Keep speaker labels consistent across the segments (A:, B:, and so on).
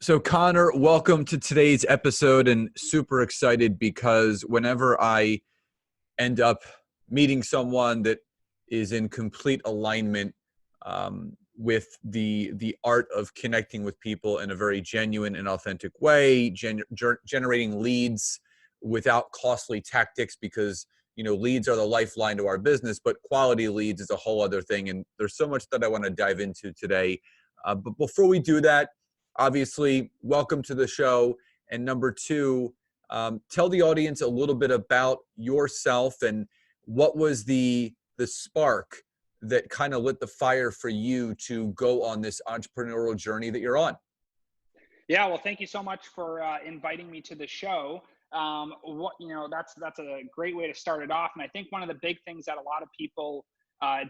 A: So Connor, welcome to today's episode, and super excited because whenever I end up meeting someone that is in complete alignment with the art of connecting with people in a very genuine and authentic way, generating leads without costly tactics, because leads are the lifeline to our business, but quality leads is a whole other thing. And there's so much that I want to dive into today. But before we do that, obviously, welcome to the show. And number two, tell the audience a little bit about yourself and what was the spark that kind of lit the fire for you to go on this entrepreneurial journey that you're on.
B: Yeah, well, thank you so much for inviting me to the show. That's a great way to start it off. And I think one of the big things that a lot of people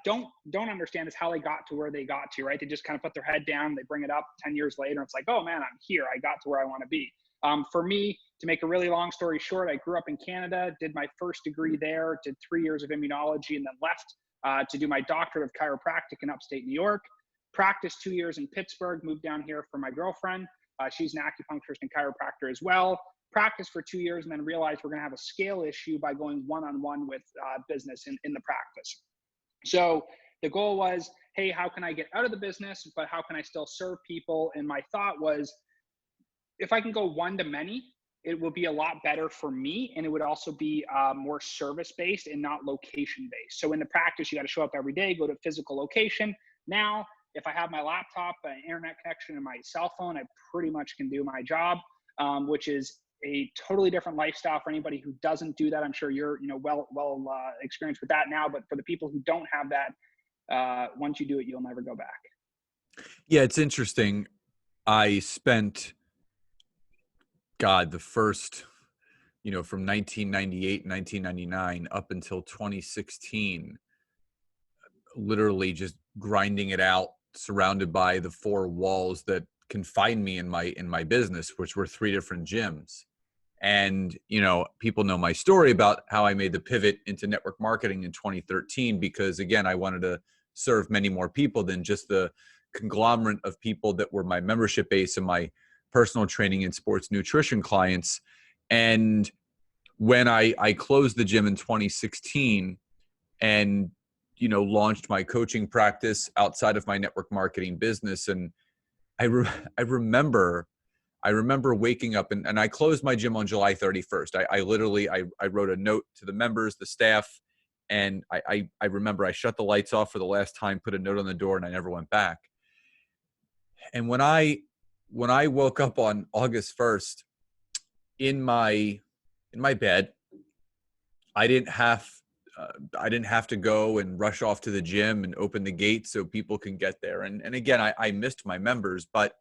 B: don't understand is how they got to where they got to, right? They just kind of put their head down, they bring it up 10 years later. And it's like, oh man, I'm here. I got to where I want to be. For me, to make a really long story short, I grew up in Canada, did my first degree there, did 3 years of immunology, and then left to do my doctorate of chiropractic in upstate New York. Practiced 2 years in Pittsburgh, moved down here for my girlfriend. She's an acupuncturist and chiropractor as well. Practiced for 2 years and then realized we're going to have a scale issue by going one-on-one with business in the practice. So the goal was, hey, how can I get out of the business, but how can I still serve people? And my thought was, if I can go one to many, it will be a lot better for me. And it would also be more service-based and not location-based. So in the practice, you got to show up every day, go to a physical location. Now, if I have my laptop, an internet connection, and my cell phone, I pretty much can do my job, which is a totally different lifestyle for anybody who doesn't do that. I'm sure you're well experienced with that now, but for the people who don't have that, once you do it, you'll never go back.
A: Yeah, it's interesting. I spent, the first, from 1998, 1999 up until 2016, literally just grinding it out, surrounded by the four walls that confined me in my business, which were 3 different gyms. And, people know my story about how I made the pivot into network marketing in 2013, because again, I wanted to serve many more people than just the conglomerate of people that were my membership base and my personal training and sports nutrition clients. And when I closed the gym in 2016 and, launched my coaching practice outside of my network marketing business, and I remember waking up and I closed my gym on July 31st. I literally wrote a note to the members, the staff, and I remember I shut the lights off for the last time, put a note on the door, and I never went back. And when I woke up on August 1st in my bed, I didn't have to go and rush off to the gym and open the gate so people can get there. And again, I missed my members, but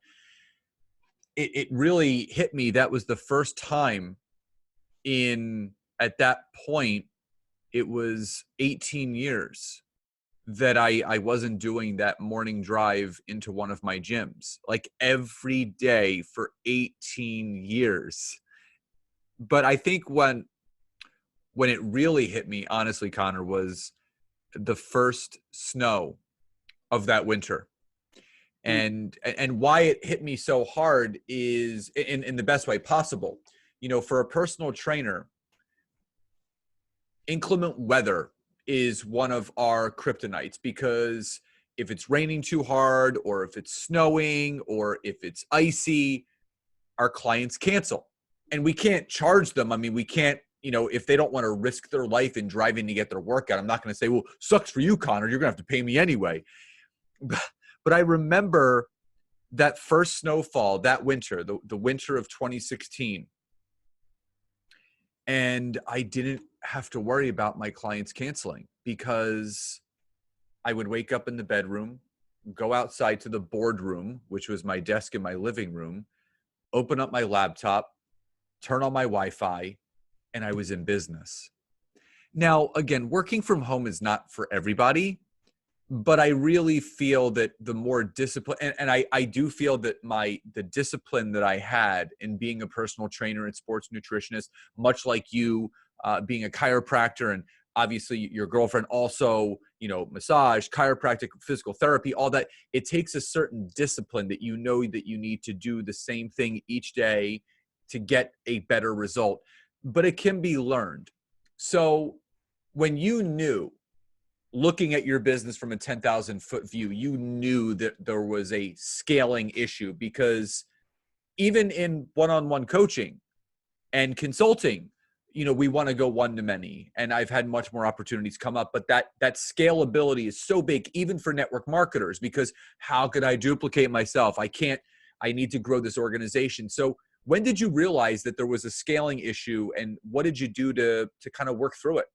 A: it really hit me. That was the first time at that point, it was 18 years that I wasn't doing that morning drive into one of my gyms, like every day for 18 years. But I think when it really hit me, honestly, Connor, was the first snow of that winter. And why it hit me so hard is in the best way possible. For a personal trainer, inclement weather is one of our kryptonites, because if it's raining too hard, or if it's snowing, or if it's icy, our clients cancel. And we can't charge them. I mean, we can't, if they don't want to risk their life in driving to get their workout, I'm not going to say, well, sucks for you, Connor, you're going to have to pay me anyway. But I remember that first snowfall, that winter, the winter of 2016. And I didn't have to worry about my clients canceling, because I would wake up in the bedroom, go outside to the boardroom, which was my desk in my living room, open up my laptop, turn on my Wi-Fi, and I was in business. Now, again, working from home is not for everybody, but I really feel that the more discipline, and I do feel that the discipline that I had in being a personal trainer and sports nutritionist, much like you, being a chiropractor and obviously your girlfriend also, massage, chiropractic, physical therapy, all that. It takes a certain discipline that you know that you need to do the same thing each day to get a better result, but it can be learned. So when you knew, looking at your business from a 10,000 foot view, you knew that there was a scaling issue, because even in one-on-one coaching and consulting, we want to go one to many, and I've had much more opportunities come up, but that scalability is so big, even for network marketers, because how could I duplicate myself? I need to grow this organization. So when did you realize that there was a scaling issue, and what did you do to kind of work through it?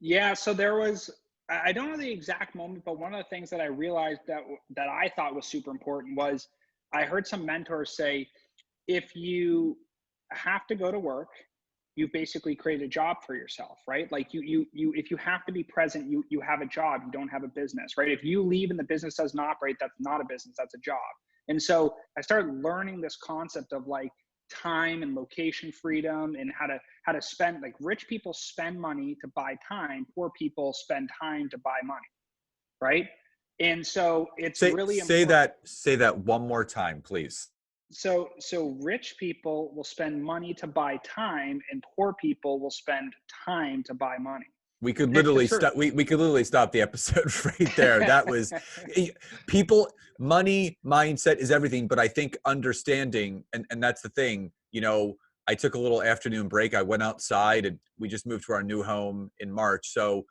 B: Yeah, so there was, I don't know the exact moment, but one of the things that I realized that I thought was super important was, I heard some mentors say, if you have to go to work, you basically create a job for yourself, right? Like if you have to be present, you have a job, you don't have a business, right? If you leave and the business doesn't operate, that's not a business, that's a job. And so I started learning this concept of like time and location freedom, and how to spend, like, rich people spend money to buy time, poor people spend time to buy money, right? And so it's
A: Say
B: really
A: say
B: important.
A: that say that one more time, please.
B: So rich people will spend money to buy time, and poor people will spend time to buy money.
A: We could
B: It's the
A: literally
B: truth.
A: stop. We could literally stop the episode right there. That was people. Money mindset is everything, but I think understanding, and that's the thing. I took a little afternoon break. I went outside, and we just moved to our new home in March. So,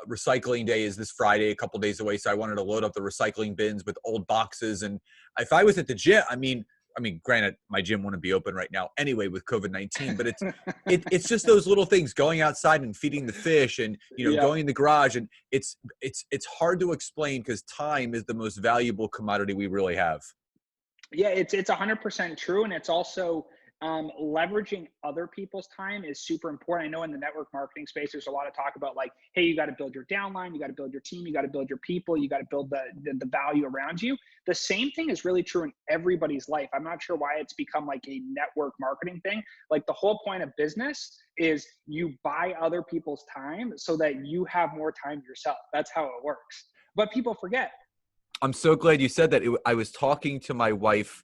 A: recycling day is this Friday, a couple days away. So I wanted to load up the recycling bins with old boxes. And if I was at the gym, granted, my gym wouldn't be open right now anyway with COVID-19, but it's just those little things, going outside and feeding the fish, and
B: Yeah.
A: going in the garage, and it's hard to explain, because time is the most valuable commodity we really have.
B: Yeah, it's 100% true, and it's also, leveraging other people's time is super important. I know in the network marketing space, there's a lot of talk about like, hey, you got to build your downline, you got to build your team, you got to build your people, you got to build the value around you. The same thing is really true in everybody's life. I'm not sure why it's become like a network marketing thing. Like, the whole point of business is you buy other people's time so that you have more time yourself. That's how it works. But people forget.
A: I'm so glad you said that. I was talking to my wife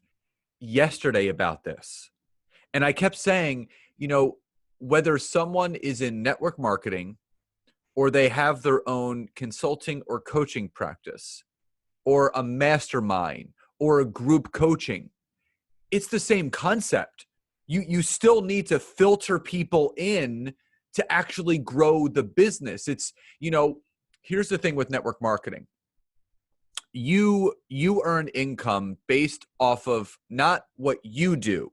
A: yesterday about this, and I kept saying, whether someone is in network marketing, or they have their own consulting or coaching practice, or a mastermind, or a group coaching, it's the same concept. You still need to filter people in to actually grow the business. Here's the thing with network marketing. You earn income based off of not what you do,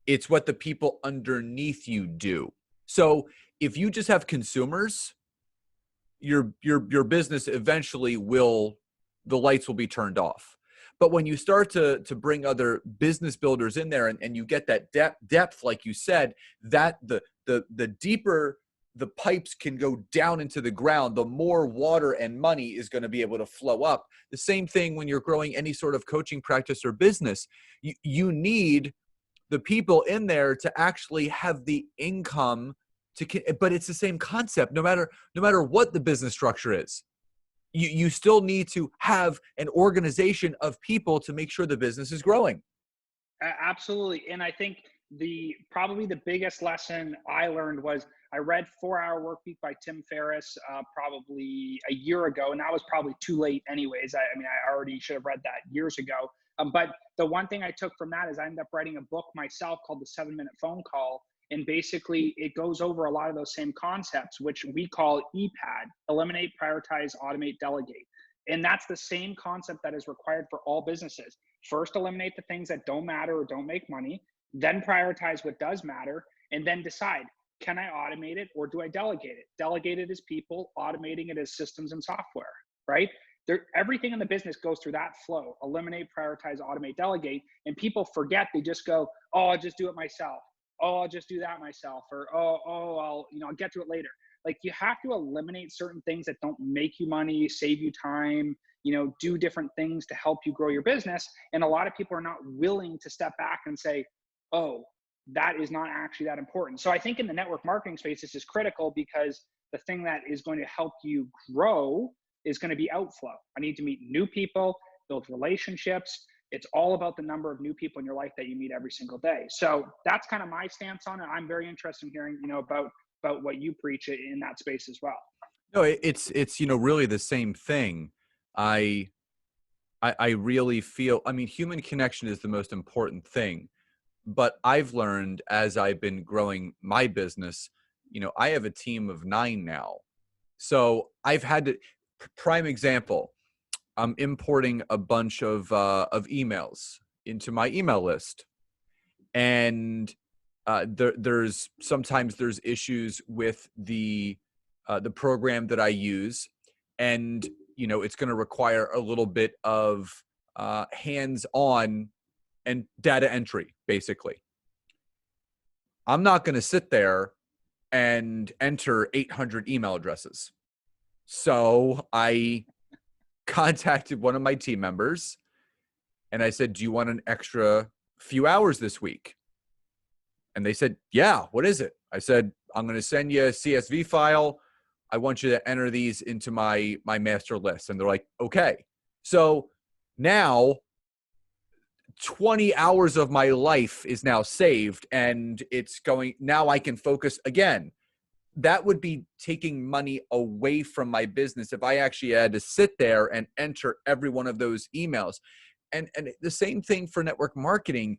A: it's what the people underneath you do. So if you just have consumers, your business eventually the lights will be turned off. But when you start to bring other business builders in there, and you get that depth, like you said, that the deeper the pipes can go down into the ground, the more water and money is going to be able to flow up. The same thing when you're growing any sort of coaching practice or business. You need the people in there to actually have the income but it's the same concept no matter what the business structure is. You still need to have an organization of people to make sure the business is growing.
B: Absolutely. And I think probably the biggest lesson I learned was, I read 4 Hour Workweek by Tim Ferriss probably a year ago, and that was probably too late anyways. I already should have read that years ago. But the one thing I took from that is I ended up writing a book myself called The 7-Minute Phone Call. And basically it goes over a lot of those same concepts, which we call EPAD: eliminate, prioritize, automate, delegate. And that's the same concept that is required for all businesses. First, eliminate the things that don't matter or don't make money, then prioritize what does matter, and then decide, can I automate it or do I delegate it? Delegate it as people, automating it as systems and software, right? Everything in the business goes through that flow: eliminate, prioritize, automate, delegate. And people forget. They just go, oh, I'll just do it myself. Oh, I'll just do that myself. Or, I'll get to it later. Like, you have to eliminate certain things that don't make you money, save you time, do different things to help you grow your business. And a lot of people are not willing to step back and say, oh, that is not actually that important. So I think in the network marketing space, this is critical because the thing that is going to help you grow is going to be outflow. I need to meet new people, build relationships. It's all about the number of new people in your life that you meet every single day. So that's kind of my stance on it. I'm very interested in hearing, about what you preach in that space as well.
A: No, it's really the same thing. I I really feel, I mean, human connection is the most important thing. But I've learned as I've been growing my business, I have a team of 9 now. So I've had to, prime example, I'm importing a bunch of emails into my email list. And there's sometimes there's issues with the program that I use, and it's going to require a little bit of hands-on and data entry. Basically, I'm not going to sit there and enter 800 email addresses. So I contacted one of my team members and I said, "Do you want an extra few hours this week?" And they said, "Yeah, what is it?" I said, "I'm going to send you a CSV file. I want you to enter these into my master list." And they're like, "Okay." So now 20 hours of my life is now saved, and now I can focus again. That would be taking money away from my business if I actually had to sit there and enter every one of those emails. And the same thing for network marketing.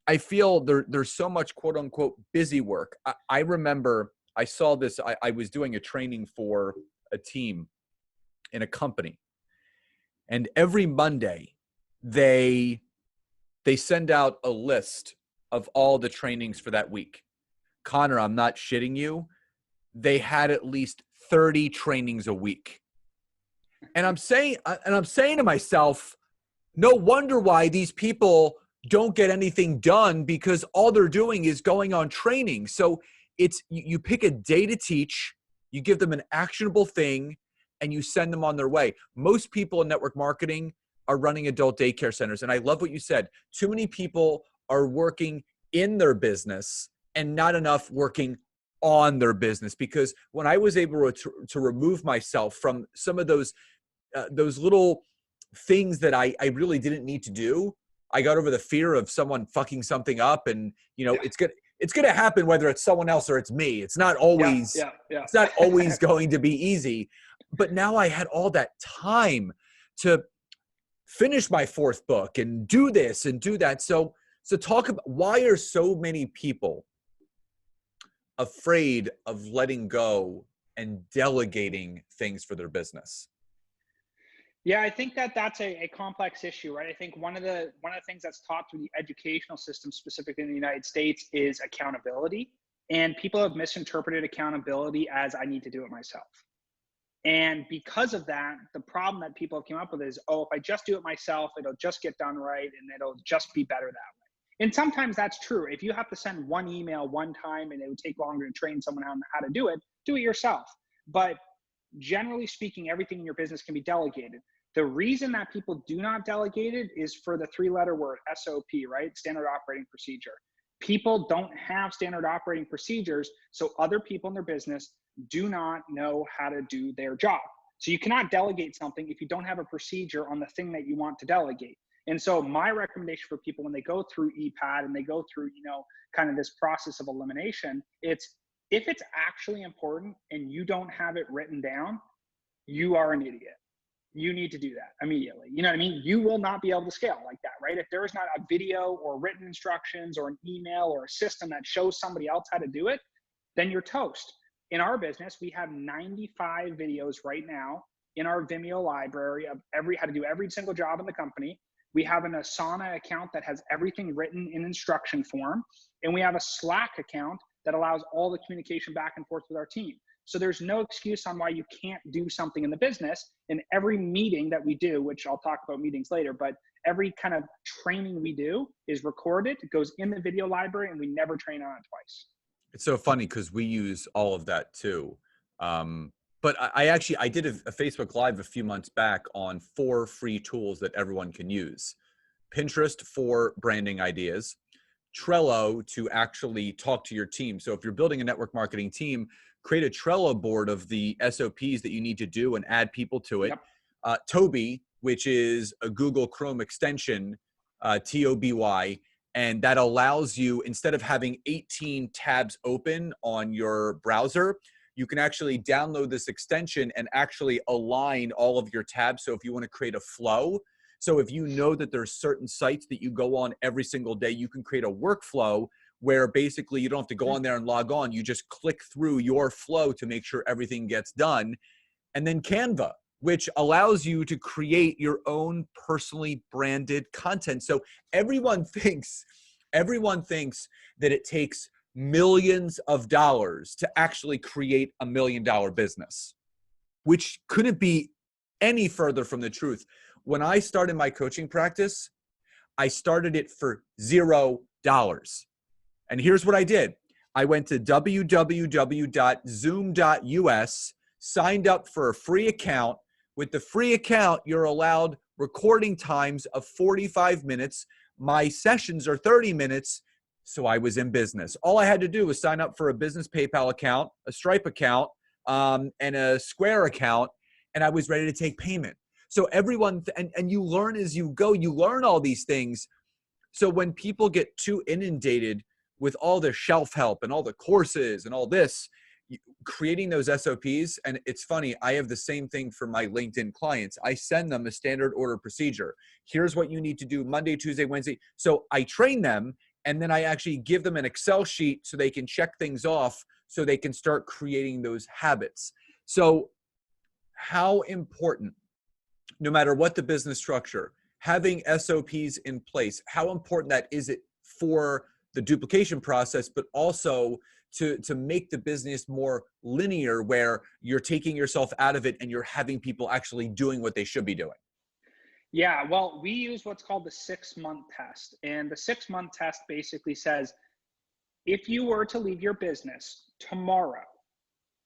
A: I feel there's so much quote unquote busy work. I remember I saw this. I was doing a training for a team in a company, and every Monday they send out a list of all the trainings for that week. Connor, I'm not shitting you. They had at least 30 trainings a week. And I'm saying to myself, no wonder why these people don't get anything done, because all they're doing is going on training. So it's, you pick a day to teach, you give them an actionable thing, and you send them on their way. Most people in network marketing are running adult daycare centers. And I love what you said. Too many people are working in their business and not enough working on their business. Because when I was able to remove myself from some of those little things that I really didn't need to do, I got over the fear of someone fucking something up. And
B: Yeah.
A: it's gonna happen whether it's someone else or it's me. It's not
B: Yeah.
A: always
B: Yeah.
A: it's not always going to be easy. But now I had all that time to finish my 4th book and do this and do that. So talk about, why are so many people afraid of letting go and delegating things for their business?
B: Yeah, I think that that's a complex issue, right? I think one of the things that's taught through the educational system, specifically in the United States, is accountability. And people have misinterpreted accountability as I need to do it myself. And because of that, the problem that people have come up with is, oh, if I just do it myself, it'll just get done right and it'll just be better that way. And sometimes that's true. If you have to send one email one time and it would take longer to train someone on how to do it yourself. But generally speaking, everything in your business can be delegated. The reason that people do not delegate it is for the 3-letter word SOP, right? Standard operating procedure. People don't have standard operating procedures, so other people in their business do not know how to do their job. So you cannot delegate something if you don't have a procedure on the thing that you want to delegate. And so my recommendation for people when they go through EPAD and they go through, kind of this process of elimination, it's, if it's actually important and you don't have it written down, you are an idiot. You need to do that immediately. You know what I mean? You will not be able to scale like that, right? If there is not a video or written instructions or an email or a system that shows somebody else how to do it, then you're toast. In our business, we have 95 videos right now in our Vimeo library of how to do every single job in the company. We have an Asana account that has everything written in instruction form. And we have a Slack account that allows all the communication back and forth with our team. So there's no excuse on why you can't do something in the business. And every meeting that we do, which I'll talk about meetings later, but every kind of training we do is recorded, it goes in the video library, and we never train on it twice.
A: It's so funny because we use all of that too. But I did a Facebook Live a few months back on 4 free tools that everyone can use. Pinterest for branding ideas, Trello to actually talk to your team. So if you're building a network marketing team, create a Trello board of the SOPs that you need to do and add people to it.
B: Yep.
A: Toby, which is a Google Chrome extension, TOBY, and that allows you, instead of having 18 tabs open on your browser, you can actually download this extension and actually align all of your tabs. So if you want to create a flow, so if you know that there's certain sites that you go on every single day, you can create a workflow where basically you don't have to go on there and log on. You just click through your flow to make sure everything gets done. And then Canva, which allows you to create your own personally branded content. So everyone thinks that it takes millions of dollars to actually create $1 million business, which couldn't be any further from the truth. When I started my coaching practice, I started it for $0. And here's what I did. I went to www.zoom.us, signed up for a free account. With the free account, you're allowed recording times of 45 minutes. My sessions are 30 minutes. So I was in business. All I had to do was sign up for a business PayPal account, a Stripe account, and a Square account, and I was ready to take payment. So everyone, and you learn as you go, you learn all these things. So when people get too inundated with all the shelf help and all the courses and all this, creating those SOPs, and it's funny, I have the same thing for my LinkedIn clients. I send them a standard order procedure. Here's what you need to do Monday, Tuesday, Wednesday. So I train them, and then I actually give them an Excel sheet so they can check things off so they can start creating those habits. So how important, no matter what the business structure, having SOPs in place, how important that is it for the duplication process, but also to make the business more linear, where you're taking yourself out of it and you're having people actually doing what they should be doing?
B: Yeah, well, we use what's called the 6-month test. And the 6-month test basically says, if you were to leave your business tomorrow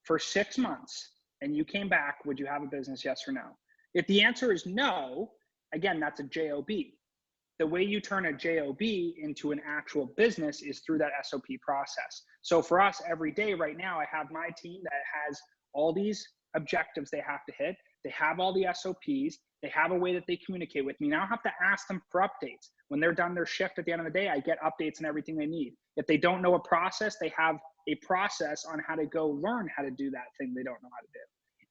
B: for 6 months and you came back, would you have a business, yes or no? If the answer is no, again, that's a JOB. The way you turn a JOB into an actual business is through that SOP process. So for us, every day right now, I have my team that has all these objectives they have to hit. They have all the SOPs. They have a way that they communicate with me. Now I have to ask them for updates. When they're done their shift at the end of the day, I get updates and everything they need. If they don't know a process, they have a process on how to go learn how to do that thing they don't know how to do.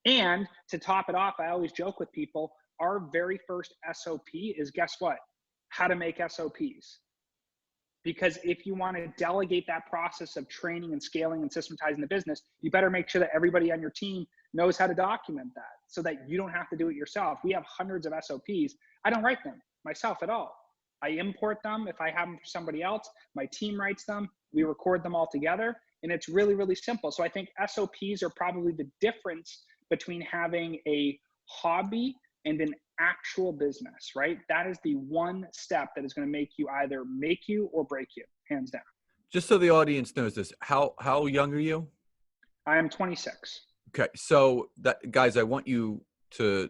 B: And to top it off, I always joke with people, our very first SOP is, guess what? How to make SOPs. Because if you want to delegate that process of training and scaling and systematizing the business, you better make sure that everybody on your team knows how to document that so that you don't have to do it yourself. We have hundreds of SOPs. I don't write them myself at all. I import them if I have them for somebody else. My team writes them. We record them all together. And it's really, really simple. So I think SOPs are probably the difference between having a hobby and an actual business, right? That is the one step that is going to make you either make you or break you, hands down.
A: Just so the audience knows this, how young are you?
B: I am 26.
A: Okay, so that, guys, I want you to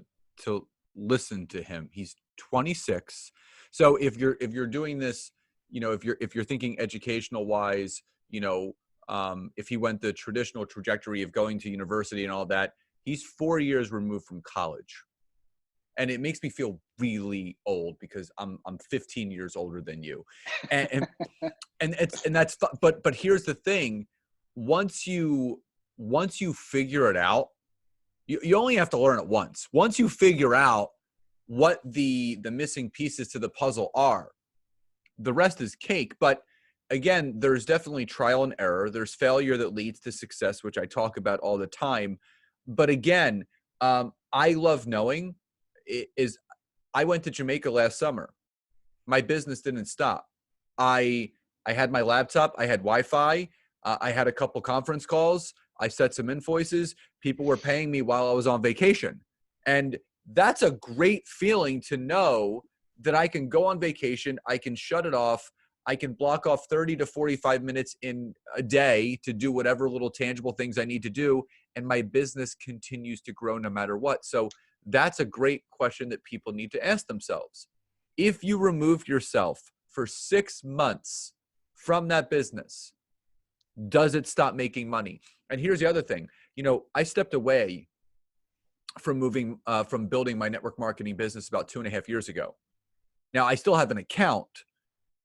A: listen to him. He's 26. So if you're doing this, if you're thinking educational wise, if he went the traditional trajectory of going to university and all that, he's 4 years removed from college. And it makes me feel really old because I'm 15 years older than you. And that's, but here's the thing. Once you figure it out, you only have to learn it once. Once you figure out what the missing pieces to the puzzle are, the rest is cake. But again, there's definitely trial and error. There's failure that leads to success, which I talk about all the time. But again, I love knowing is I went to Jamaica last summer. My business didn't stop. I had my laptop. I had Wi-Fi. I had a couple conference calls. I set some invoices. People were paying me while I was on vacation. And that's a great feeling to know that I can go on vacation. I can shut it off. I can block off 30 to 45 minutes in a day to do whatever little tangible things I need to do. And my business continues to grow no matter what. So that's a great question that people need to ask themselves. If you removed yourself for 6 months from that business, does it stop making money? And here's the other thing. I stepped away from from building my network marketing business about 2.5 years ago. Now I still have an account.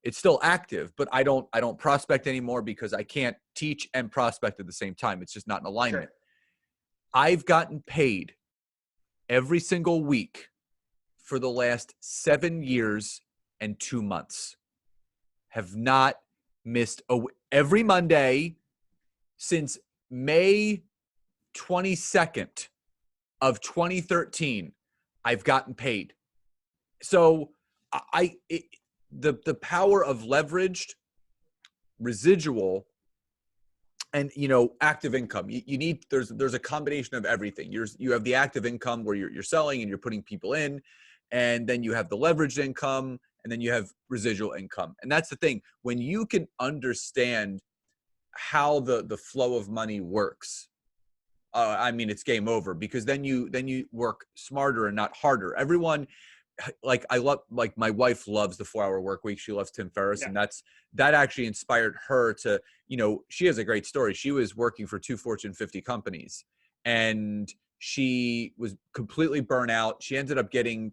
A: It's still active, but I don't prospect anymore because I can't teach and prospect at the same time. It's just not in alignment.
B: Sure.
A: I've gotten paid every single week for the last 7 years and 2 months. Have not missed every Monday since May 22nd of 2013. I've gotten paid. So the power of leveraged, residual, and active income. You need there's a combination of everything. You have the active income where you're selling and you're putting people in, and then you have the leveraged income, and then you have residual income. And that's the thing. When you can understand how the flow of money works, it's game over, because then you work smarter and not harder. Everyone, like my wife loves the 4-hour work week. She loves Tim Ferriss,
B: Yeah.
A: and that actually inspired her to, she has a great story. She was working for 2 Fortune 50 companies, and she was completely burnt out. She ended up getting,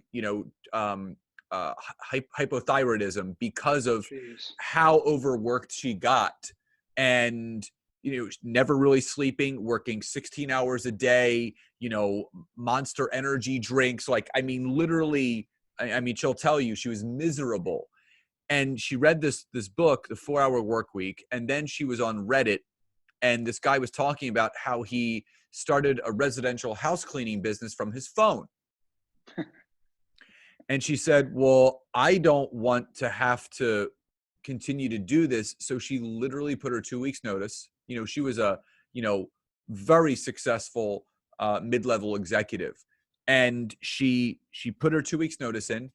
A: hypothyroidism because of
B: Jeez.
A: how overworked she got. And never really sleeping, working 16 hours a day, Monster energy drinks. Literally, she'll tell you she was miserable. And she read this book, The 4-Hour Work Week, and then she was on Reddit, and this guy was talking about how he started a residential house cleaning business from his phone. And she said, well, I don't want to have to continue to do this. So she literally put her 2 weeks notice. She was a, very successful mid-level executive. And she put her 2 weeks notice in,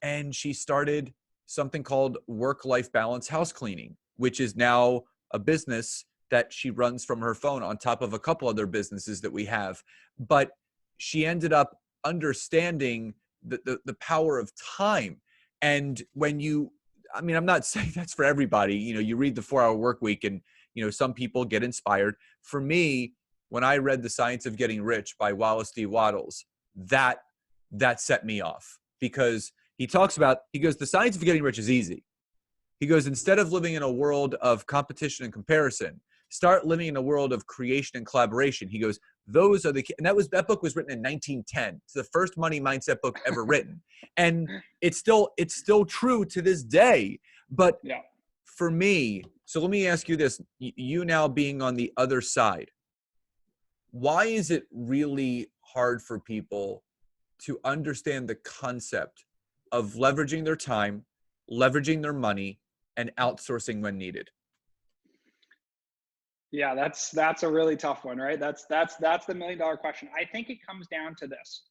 A: and she started something called Work-Life Balance House Cleaning, which is now a business that she runs from her phone on top of a couple other businesses that we have. But she ended up understanding the power of time. And when I'm not saying that's for everybody. You read the 4-Hour Work Week, and some people get inspired. For me, when I read The Science of Getting Rich by Wallace D. Wattles, that set me off, because he goes, the science of getting rich is easy. He goes, instead of living in a world of competition and comparison, start living in a world of creation and collaboration. He goes, those are and that book was written in 1910. It's the first money mindset book ever written. And it's still true to this day. But
B: Yeah.
A: for me, so let me ask you this, you now being on the other side, why is it really hard for people to understand the concept of leveraging their time, leveraging their money, and outsourcing when needed?
B: Yeah, that's a really tough one, right? That's the $1 million question. I think it comes down to this.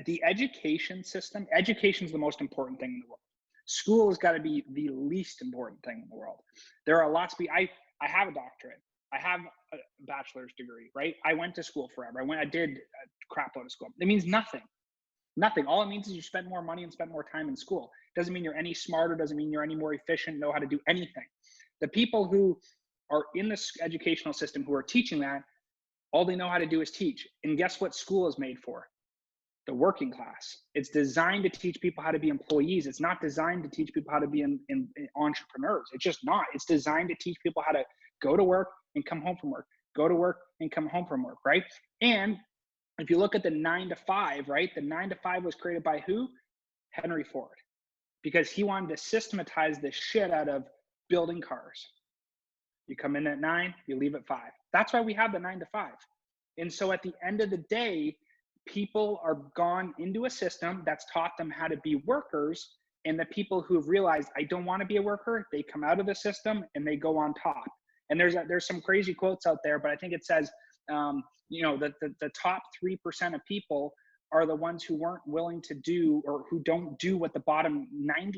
B: The education system, education is the most important thing in the world. School has got to be the least important thing in the world. There are lots of people. I have a doctorate. I have a bachelor's degree, right? I went to school forever. I did a crap load of school. It means nothing. Nothing. All it means is you spend more money and spend more time in school. Doesn't mean you're any smarter. Doesn't mean you're any more efficient, know how to do anything. The people who are in this educational system who are teaching that, all they know how to do is teach. And guess what school is made for? The working class. It's designed to teach people how to be employees. It's not designed to teach people how to be in entrepreneurs. It's just not. It's designed to teach people how to go to work and come home from work, go to work and come home from work, right? And if you look at the 9 to 5, right? The 9 to 5 was created by who? Henry Ford, because he wanted to systematize the shit out of building cars. You come in at 9, you leave at 5. That's why we have the 9 to 5. And so at the end of the day, people are gone into a system that's taught them how to be workers. And the people who've realized, I don't want to be a worker, they come out of the system and they go on top. And there's some crazy quotes out there, but I think it says, the top 3% of people are the ones who weren't willing to do, or who don't do what the bottom 97%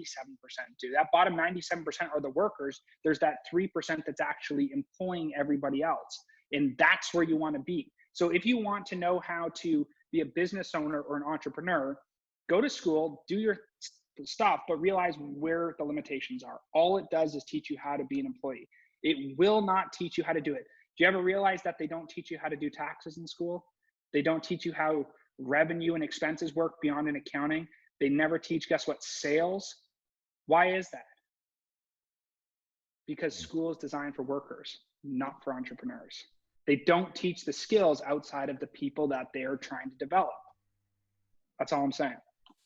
B: do. That bottom 97% are the workers. There's that 3% that's actually employing everybody else. And that's where you want to be. So if you want to know how to be a business owner or an entrepreneur, go to school, do your stuff, but realize where the limitations are. All it does is teach you how to be an employee. It will not teach you how to do it. Do you ever realize that they don't teach you how to do taxes in school? They don't teach you how revenue and expenses work beyond an accounting. They never teach, guess what, sales. Why is that? Because school is designed for workers, not for entrepreneurs. They don't teach the skills outside of the people that they're trying to develop. That's all I'm saying.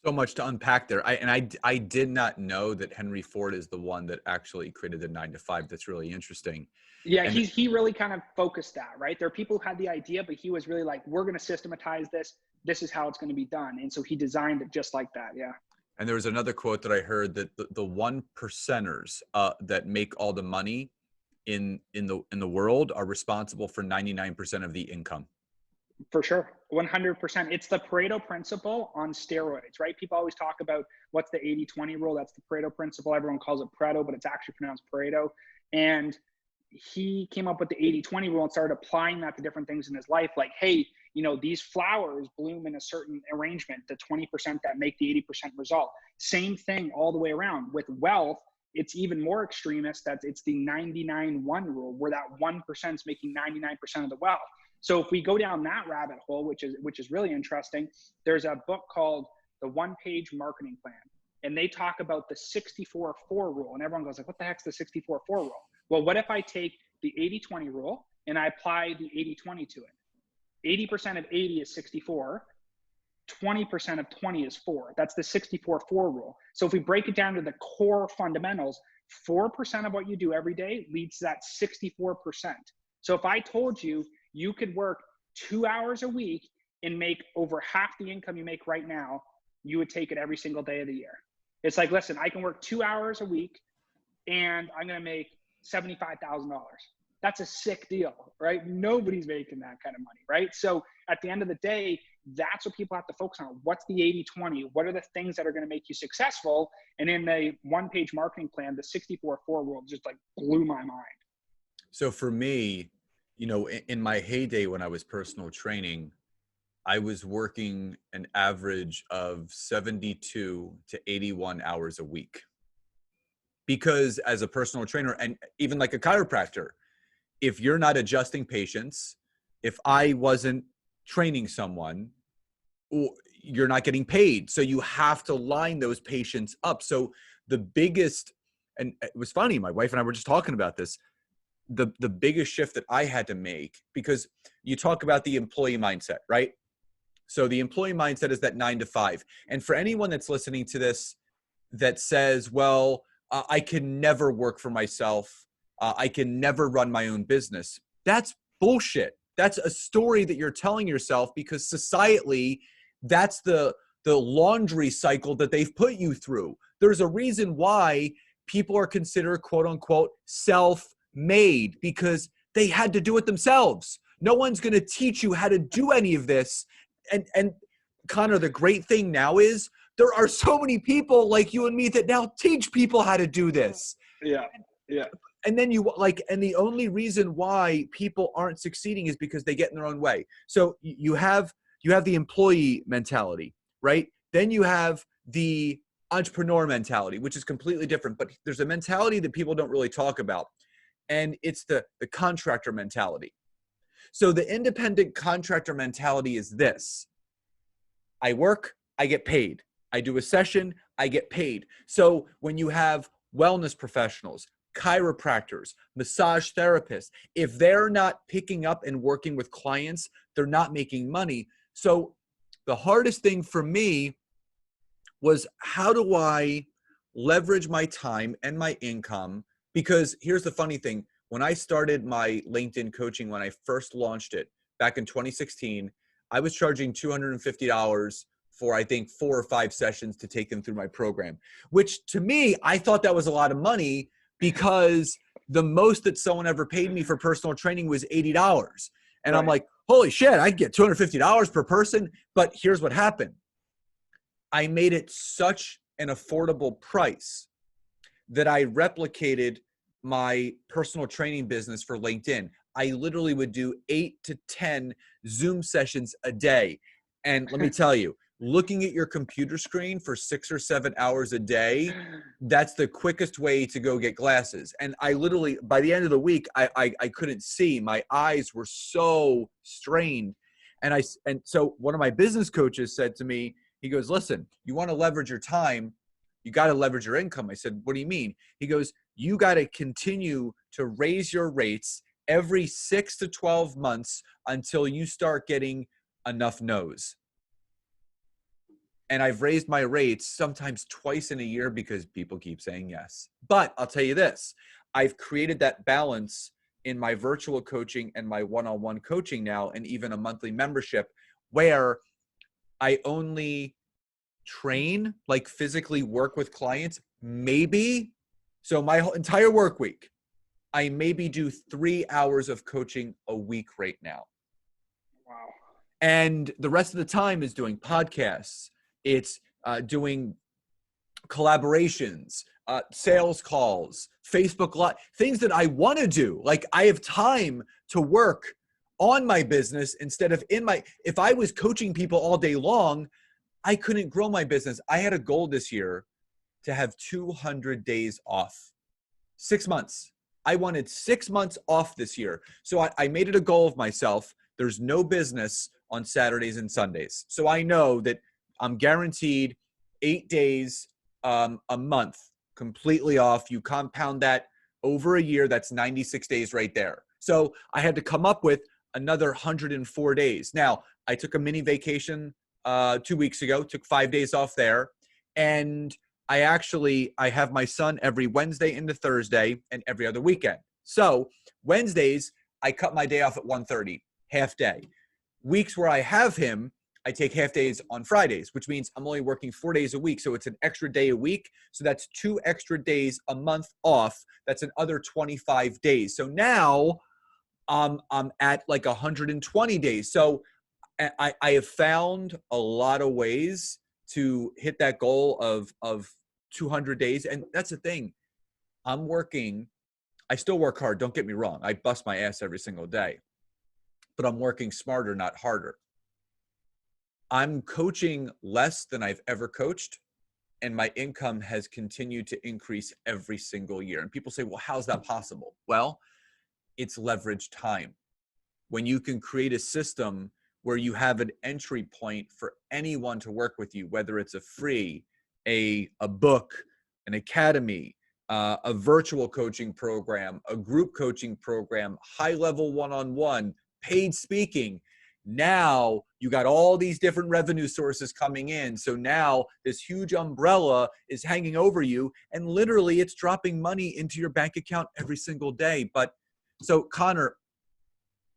A: So much to unpack there. I did not know that Henry Ford is the one that actually created the 9 to 5. That's really interesting.
B: Yeah,
A: And
B: he really kind of focused that, right? There are people who had the idea, but he was really like, we're going to systematize this. This is how it's going to be done. And so he designed it just like that. Yeah.
A: And there was another quote that I heard that the 1%ers that make all the money in the world are responsible for 99% of the income.
B: For sure. 100%. It's the Pareto Principle on steroids, right? People always talk about what's the 80-20 rule. That's the Pareto Principle. Everyone calls it Pareto, but it's actually pronounced Pareto. And he came up with the 80-20 rule and started applying that to different things in his life. Like, hey, you know, these flowers bloom in a certain arrangement, the 20% that make the 80% result. Same thing all the way around. With wealth, it's even more extremist. It's the 99-1 rule, where that 1% is making 99% of the wealth. So if we go down that rabbit hole, which is really interesting, there's a book called The One-Page Marketing Plan. And they talk about the 64-4 rule. And everyone goes like, what the heck's the 64-4 rule? Well, what if I take the 80-20 rule and I apply the 80-20 to it? 80% of 80 is 64. 20% of 20 is 4. That's the 64-4 rule. So if we break it down to the core fundamentals, 4% of what you do every day leads to that 64%. So if I told you you could work 2 hours a week and make over half the income you make right now, you would take it every single day of the year. It's like, listen, I can work 2 hours a week and I'm going to make $75,000. That's a sick deal, right? Nobody's making that kind of money, right? So at the end of the day, that's what people have to focus on. What's the 80-20? What are the things that are going to make you successful? And in the one-page marketing plan, the 64-4 rule just like blew my mind.
A: So for me, you know, in my heyday when I was personal training, I was working an average of 72 to 81 hours a week. Because as a personal trainer and even like a chiropractor, if you're not adjusting patients, if I wasn't training someone, you're not getting paid. So you have to line those patients up. So the biggest, and it was funny, my wife and I were just talking about this, the biggest shift that I had to make, because you talk about the employee mindset, right? So the employee mindset is that 9 to 5. And for anyone that's listening to this that says, well, I can never work for myself, I can never run my own business, that's bullshit. That's a story that you're telling yourself, because societally, that's the laundry cycle that they've put you through. There's a reason why people are considered, quote unquote, self-made, because they had to do it themselves. No one's going to teach you how to do any of this. And Connor, the great thing now is there are so many people like you and me that now teach people how to do this.
B: Yeah. Yeah.
A: And then and the only reason why people aren't succeeding is because they get in their own way. So you have the employee mentality, right? Then you have the entrepreneur mentality, which is completely different, but there's a mentality that people don't really talk about. And it's the contractor mentality. So the independent contractor mentality is this: I work, I get paid. I do a session, I get paid. So when you have wellness professionals, chiropractors, massage therapists, if they're not picking up and working with clients, they're not making money. So the hardest thing for me was, how do I leverage my time and my income? Because here's the funny thing. When I started my LinkedIn coaching, when I first launched it back in 2016, I was charging $250 for, I think, 4 or 5 sessions to take them through my program, which to me, I thought that was a lot of money, because the most that someone ever paid me for personal training was $80. And right. I'm like, holy shit, I get $250 per person. But here's what happened. I made it such an affordable price that I replicated my personal training business for LinkedIn. I literally would do 8 to 10 Zoom sessions a day. And let me tell you, looking at your computer screen for 6 or 7 hours a day, that's the quickest way to go get glasses. And I literally, by the end of the week, I couldn't see. My eyes were so strained. And so one of my business coaches said to me, he goes, listen, you want to leverage your time, you got to leverage your income. I said, what do you mean? He goes, you got to continue to raise your rates every 6 to 12 months until you start getting enough no's. And I've raised my rates sometimes twice in a year because people keep saying yes. But I'll tell you this, I've created that balance in my virtual coaching and my one-on-one coaching now, and even a monthly membership, where I only train, like physically work with clients, maybe. So my whole entire work week, I maybe do 3 hours of coaching a week right now.
B: Wow.
A: And the rest of the time is doing podcasts. It's doing collaborations, sales calls, Facebook Live, things that I want to do. Like I have time to work on my business instead of if I was coaching people all day long, I couldn't grow my business. I had a goal this year to have 200 days off, 6 months. I wanted 6 months off this year. So I made it a goal of myself. There's no business on Saturdays and Sundays. So I know that I'm guaranteed 8 days a month completely off. You compound that over a year, that's 96 days right there. So I had to come up with another 104 days. Now, I took a mini vacation 2 weeks ago, took 5 days off there. And I have my son every Wednesday into Thursday and every other weekend. So Wednesdays, I cut my day off at 1:30, half day. Weeks where I have him, I take half days on Fridays, which means I'm only working 4 days a week. So it's an extra day a week. So that's 2 extra days a month off. That's another 25 days. So now I'm at like 120 days. So I have found a lot of ways to hit that goal of 200 days. And that's the thing. I still work hard. Don't get me wrong. I bust my ass every single day, but I'm working smarter, not harder. I'm coaching less than I've ever coached, and my income has continued to increase every single year. And people say, well, how's that possible? Well, it's leveraged time. When you can create a system where you have an entry point for anyone to work with you, whether it's a free, a book, an academy, a virtual coaching program, a group coaching program, high-level one-on-one, paid speaking. Now you got all these different revenue sources coming in. So now this huge umbrella is hanging over you, and literally it's dropping money into your bank account every single day. But so Connor,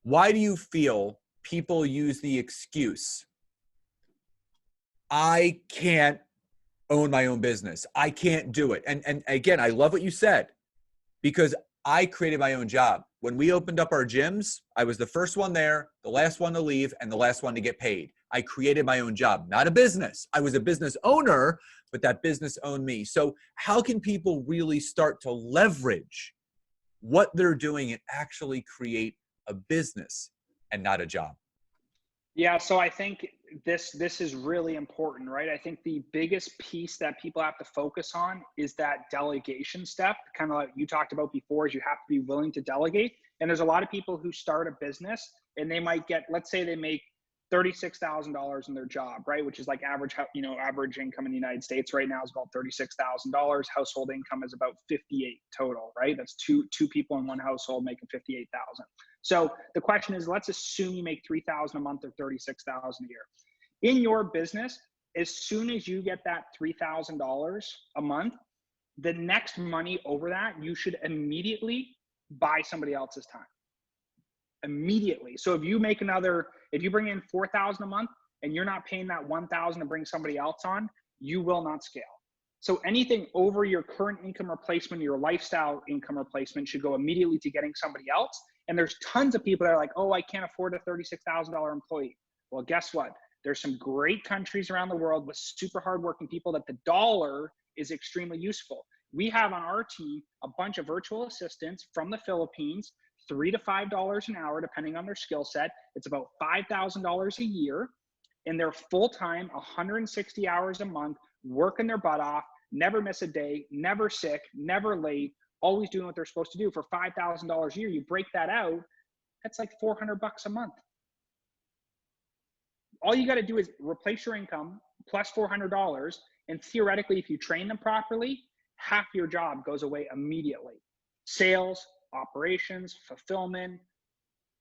A: why do you feel people use the excuse, I can't own my own business, I can't do it? And again, I love what you said, because I created my own job. When we opened up our gyms, I was the first one there, the last one to leave, and the last one to get paid. I created my own job, not a business. I was a business owner, but that business owned me. So how can people really start to leverage what they're doing and actually create a business and not a job?
B: Yeah, so I think this is really important, right? I think the biggest piece that people have to focus on is that delegation step, kind of like you talked about before, is you have to be willing to delegate. And there's a lot of people who start a business and they might get, let's say they make $36,000 in their job, right? Which is like average, average income in the United States right now is about $36,000. Household income is about 58 total, right? That's two people in one household making 58,000. So the question is, let's assume you make 3,000 a month or 36,000 a year. In your business, as soon as you get that $3,000 a month, the next money over that, you should immediately buy somebody else's time. Immediately. So if you bring in 4,000 a month and you're not paying that 1,000 to bring somebody else on, you will not scale. So anything over your current income replacement, your lifestyle income replacement, should go immediately to getting somebody else. And there's tons of people that are like, oh, I can't afford a $36,000 employee. Well, guess what? There's some great countries around the world with super hardworking people that the dollar is extremely useful. We have on our team a bunch of virtual assistants from the Philippines, $3 to $5 an hour, depending on their skill set. It's about $5,000 a year. and they're full-time, 160 hours a month, working their butt off, never miss a day, never sick, never late, always doing what they're supposed to do for $5,000 a year. You break that out, that's like $400 a month. All you got to do is replace your income plus $400. And theoretically, if you train them properly, half your job goes away immediately. Sales, operations, fulfillment,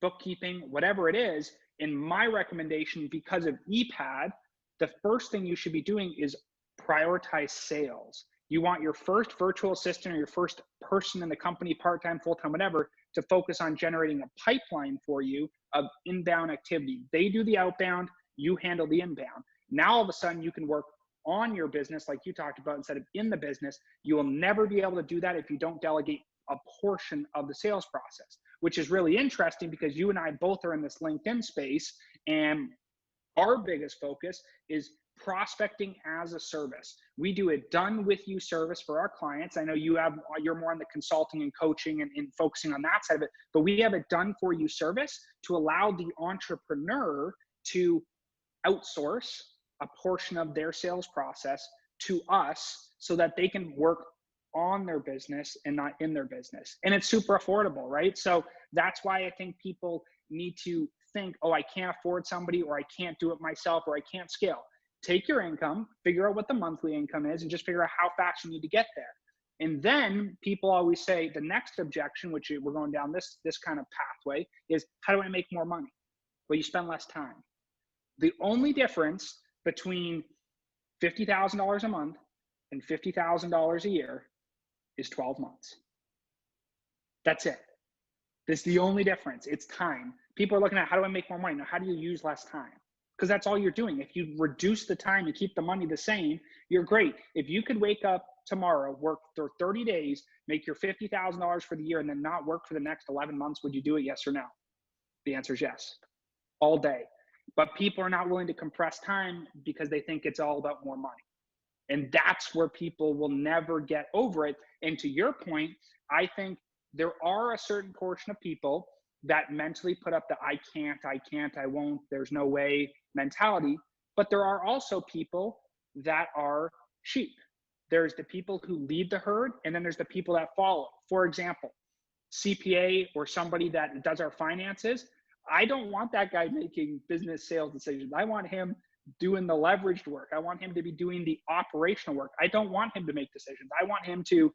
B: bookkeeping, whatever it is. In my recommendation, because of EPAD, the first thing you should be doing is prioritize sales. You want your first virtual assistant or your first person in the company, part-time, full-time, whatever, to focus on generating a pipeline for you of inbound activity. They do the outbound, you handle the inbound. Now, all of a sudden, you can work on your business like you talked about instead of in the business. You will never be able to do that if you don't delegate a portion of the sales process, which is really interesting because you and I both are in this LinkedIn space, and our biggest focus is prospecting as a service. We do a done with you service for our clients. I know you're more on the consulting and coaching and focusing on that side of it, but we have a done for you service to allow the entrepreneur to outsource a portion of their sales process to us so that they can work on their business and not in their business. And it's super affordable, right? So that's why I think people need to think, oh, I can't afford somebody, or I can't do it myself, or I can't scale. Take your income, figure out what the monthly income is, and just figure out how fast you need to get there. And then people always say the next objection, which we're going down this kind of pathway, is how do I make more money? Well, you spend less time. The only difference between $50,000 a month and $50,000 a year is 12 months. That's it. That's the only difference. It's time. People are looking at how do I make more money? Now, how do you use less time? Because that's all you're doing. If you reduce the time and keep the money the same, you're great. If you could wake up tomorrow, work for 30 days, make your $50,000 for the year, and then not work for the next 11 months, would you do it? Yes or no? The answer is yes, all day. But people are not willing to compress time because they think it's all about more money. And that's where people will never get over it. And to your point, I think there are a certain portion of people that mentally put up the I can't, I won't, there's no way mentality. But there are also people that are sheep. There's the people who lead the herd, and then there's the people that follow. For example, CPA or somebody that does our finances, I don't want that guy making business sales decisions. I want him doing the leveraged work. I want him to be doing the operational work. I don't want him to make decisions. I want him to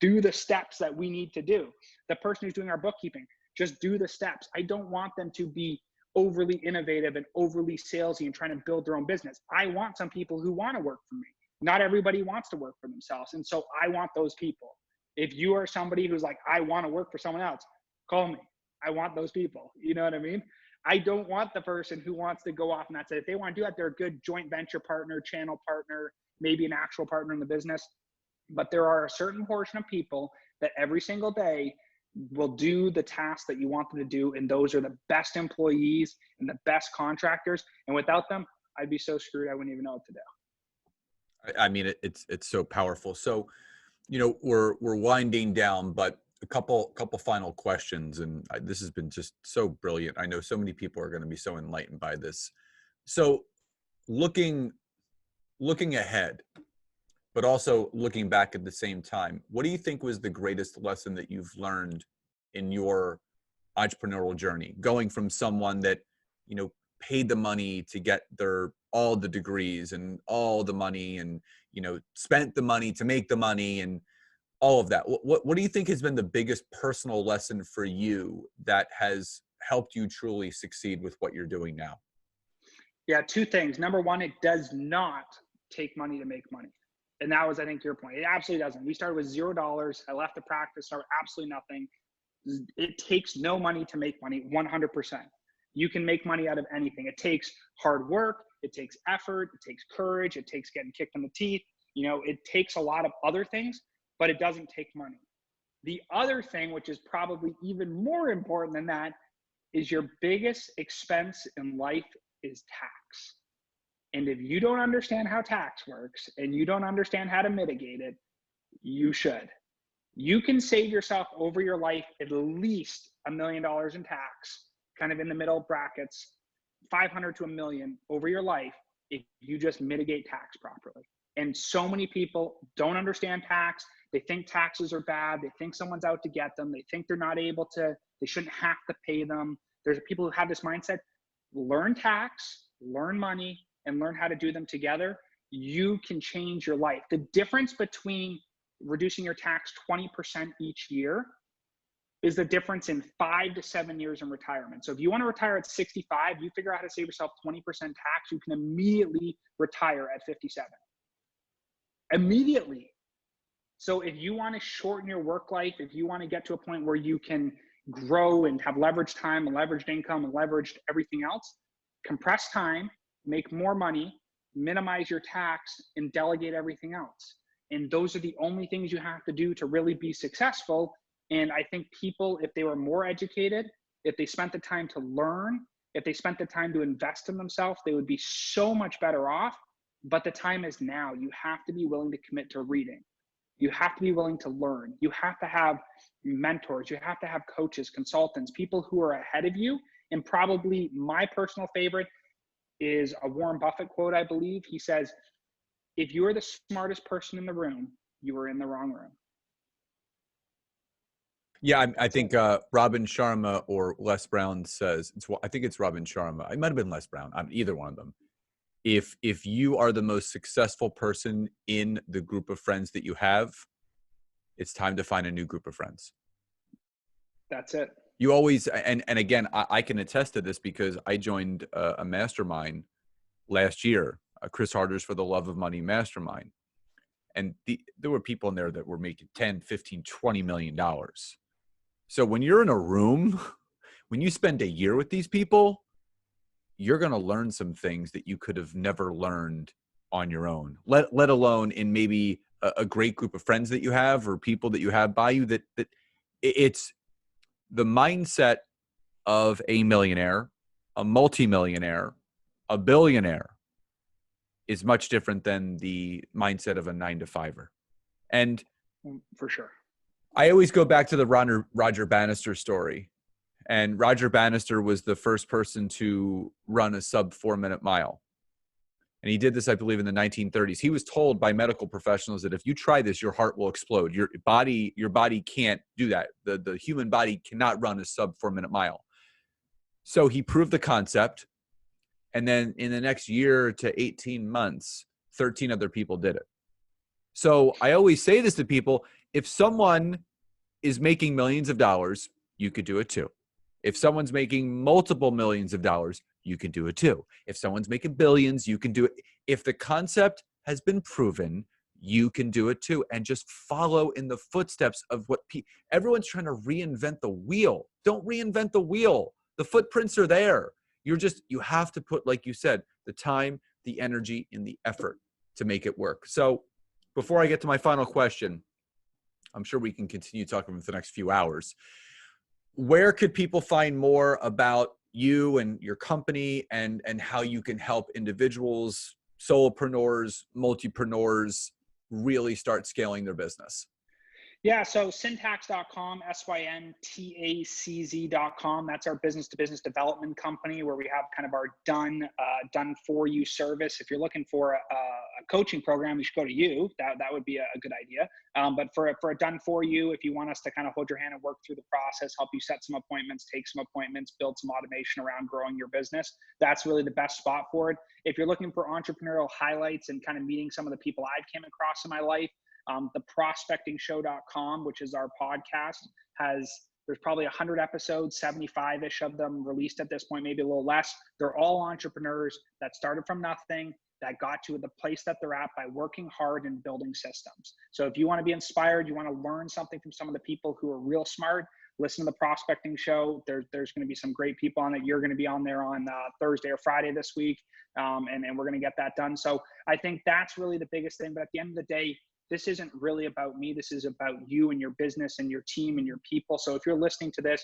B: do the steps that we need to do. The person who's doing our bookkeeping, just do the steps. I don't want them to be overly innovative and overly salesy and trying to build their own business. I want some people who want to work for me. Not everybody wants to work for themselves. And so I want those people. If you are somebody who's like, I want to work for someone else, call me. I want those people. You know what I mean? I don't want the person who wants to go off and that's it. If they want to do that, they're a good joint venture partner, channel partner, maybe an actual partner in the business. But there are a certain portion of people that every single day will do the tasks that you want them to do. And those are the best employees and the best contractors. And without them, I'd be so screwed. I wouldn't even know what to do.
A: I mean, it's so powerful. So, we're winding down, but a couple final questions, and this has been just so brilliant. I know so many people are going to be so enlightened by this. So, looking ahead, but also looking back at the same time, what do you think was the greatest lesson that you've learned in your entrepreneurial journey, going from someone that paid the money to get all the degrees and all the money, and spent the money to make the money and all of that? What do you think has been the biggest personal lesson for you that has helped you truly succeed with what you're doing now?
B: Yeah, two things. Number one, it does not take money to make money. And that was, I think, your point. It absolutely doesn't. We started with $0. I left the practice, started absolutely nothing. It takes no money to make money, 100%. You can make money out of anything. It takes hard work. It takes effort. It takes courage. It takes getting kicked in the teeth. It takes a lot of other things, but it doesn't take money. The other thing, which is probably even more important than that, is your biggest expense in life is tax. And if you don't understand how tax works and you don't understand how to mitigate it, you should. You can save yourself over your life at least $1 million in tax, kind of in the middle brackets, 500 to a million over your life if you just mitigate tax properly. And so many people don't understand tax. They think taxes are bad. They think someone's out to get them. They think they're not able to, they shouldn't have to pay them. There's people who have this mindset. Learn tax, learn money, and learn how to do them together. You can change your life. The difference between reducing your tax 20% each year is the difference in 5 to 7 years in retirement. So if you want to retire at 65, you figure out how to save yourself 20% tax, you can immediately retire at 57. Immediately. So if you want to shorten your work life, if you want to get to a point where you can grow and have leveraged time and leveraged income and leveraged everything else, compress time, make more money, minimize your tax, and delegate everything else. And those are the only things you have to do to really be successful. And I think people, if they were more educated, if they spent the time to learn, if they spent the time to invest in themselves, they would be so much better off. But the time is now. You have to be willing to commit to reading. You have to be willing to learn. You have to have mentors. You have to have coaches, consultants, people who are ahead of you. And probably my personal favorite is a Warren Buffett quote, I believe. He says, if you are the smartest person in the room, you are in the wrong room.
A: Yeah, I think Robin Sharma or Les Brown says, I think it's Robin Sharma. It might have been Les Brown. Either one of them. If you are the most successful person in the group of friends that you have, it's time to find a new group of friends.
B: That's it.
A: You always, and again, I can attest to this because I joined a mastermind last year, Chris Harder's For the Love of Money mastermind. And there were people in there that were making 10, 15, 20 million dollars. So when you're in a room, when you spend a year with these people, you're going to learn some things that you could have never learned on your own, let alone in maybe a great group of friends that you have or people that you have by you. That it's the mindset of a millionaire, a multimillionaire, a billionaire is much different than the mindset of a 9-to-5er. And
B: for sure,
A: I always go back to the Roger Bannister story. And Roger Bannister was the first person to run a sub 4-minute mile. And he did this, I believe, in the 1930s. He was told by medical professionals that if you try this, your heart will explode. Your body can't do that. The human body cannot run a sub 4-minute mile. So he proved the concept. And then in the next year to 18 months, 13 other people did it. So I always say this to people. If someone is making millions of dollars, you could do it too. If someone's making multiple millions of dollars, you can do it too. If someone's making billions, you can do it. If the concept has been proven, you can do it too. And just follow in the footsteps of what everyone's trying to reinvent the wheel. Don't reinvent the wheel. The footprints are there. You have to put, like you said, the time, the energy, and the effort to make it work. So before I get to my final question, I'm sure we can continue talking for the next few hours. Where could people find more about you and your company and how you can help individuals, solopreneurs, multipreneurs really start scaling their business?
B: Yeah, so syntax.com, syntacz.com. That's our business-to-business development company where we have kind of our done for you service. If you're looking for a coaching program, you should go to you. That would be a good idea. But for a done for you, if you want us to kind of hold your hand and work through the process, help you set some appointments, take some appointments, build some automation around growing your business, that's really the best spot for it. If you're looking for entrepreneurial highlights and kind of meeting some of the people I've came across in my life, theprospectingshow.com, which is our podcast, there's probably 100 episodes, 75-ish of them released at this point, maybe a little less. They're all entrepreneurs that started from nothing, that got to the place that they're at by working hard and building systems. So if you want to be inspired, you want to learn something from some of the people who are real smart, listen to the Prospecting Show. There's going to be some great people on it. You're going to be on there on Thursday or Friday this week, and we're going to get that done. So I think that's really the biggest thing. But at the end of the day, this isn't really about me. This is about you and your business and your team and your people. So if you're listening to this,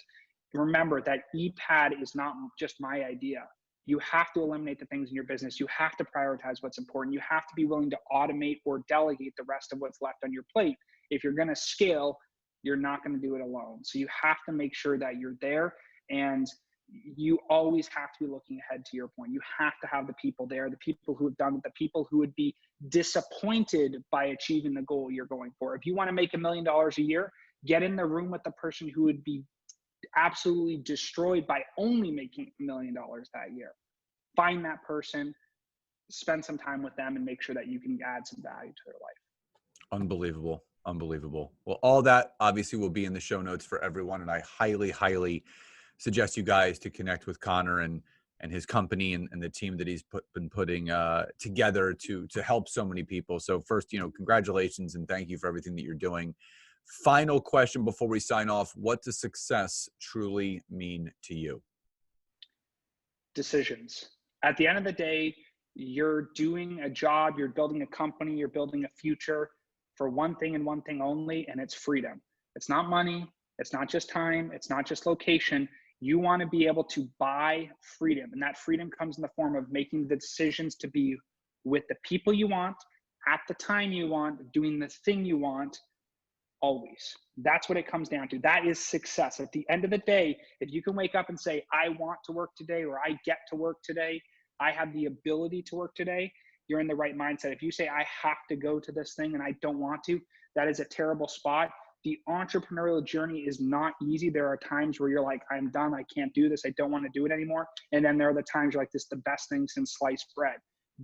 B: remember that EPAD is not just my idea. You have to eliminate the things in your business. You have to prioritize what's important. You have to be willing to automate or delegate the rest of what's left on your plate. If you're going to scale, you're not going to do it alone. So you have to make sure that you're there. And you always have to be looking ahead. To your point, you have to have the people there, the people who have done it, the people who would be disappointed by achieving the goal you're going for. If you want to make $1 million a year, get in the room with the person who would be absolutely destroyed by only making $1 million that year. Find that person, spend some time with them, and make sure that you can add some value to their life.
A: Unbelievable. Unbelievable. Well, all that obviously will be in the show notes for everyone. And I highly, highly suggest you guys to connect with Connor and his company and the team that he's been putting together to help so many people. So first, congratulations and thank you for everything that you're doing. Final question before we sign off. What does success truly mean to you?
B: Decisions. At the end of the day, you're doing a job, you're building a company, you're building a future for one thing and one thing only, and it's freedom. It's not money, it's not just time, it's not just location. You want to be able to buy freedom, and that freedom comes in the form of making the decisions to be with the people you want, at the time you want, doing the thing you want, always. That's what it comes down to. That is success. At the end of the day, if you can wake up and say, I want to work today, or I get to work today, I have the ability to work today, you're in the right mindset. If you say, I have to go to this thing and I don't want to, that is a terrible spot. The entrepreneurial journey is not easy. There are times where you're like, I'm done. I can't do this. I don't want to do it anymore. And then there are the times you're like, this is the best thing since sliced bread.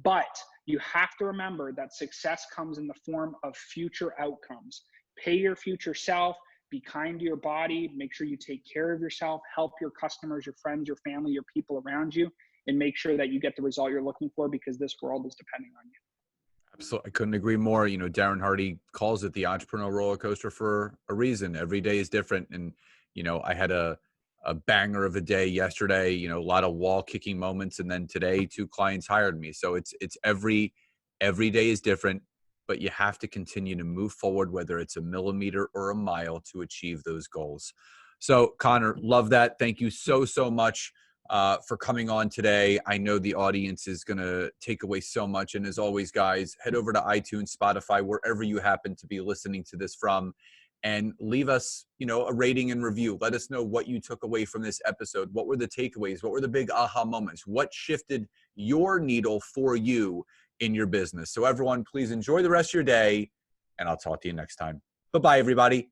B: But you have to remember that success comes in the form of future outcomes. Pay your future self, be kind to your body, make sure you take care of yourself, help your customers, your friends, your family, your people around you, and make sure that you get the result you're looking for, because this world is depending on you.
A: Absolutely. I couldn't agree more. Darren Hardy calls it the entrepreneurial roller coaster for a reason. Every day is different. And, I had a banger of a day yesterday, a lot of wall kicking moments. And then today, 2 clients hired me. So it's every day is different, but you have to continue to move forward, whether it's a millimeter or a mile, to achieve those goals. So Connor, love that. Thank you so much for coming on today. I know the audience is going to take away so much. And as always, guys, head over to iTunes, Spotify, wherever you happen to be listening to this from, and leave us, a rating and review. Let us know what you took away from this episode. What were the takeaways? What were the big aha moments? What shifted your needle for you in your business? So everyone, please enjoy the rest of your day, and I'll talk to you next time. Bye-bye, everybody.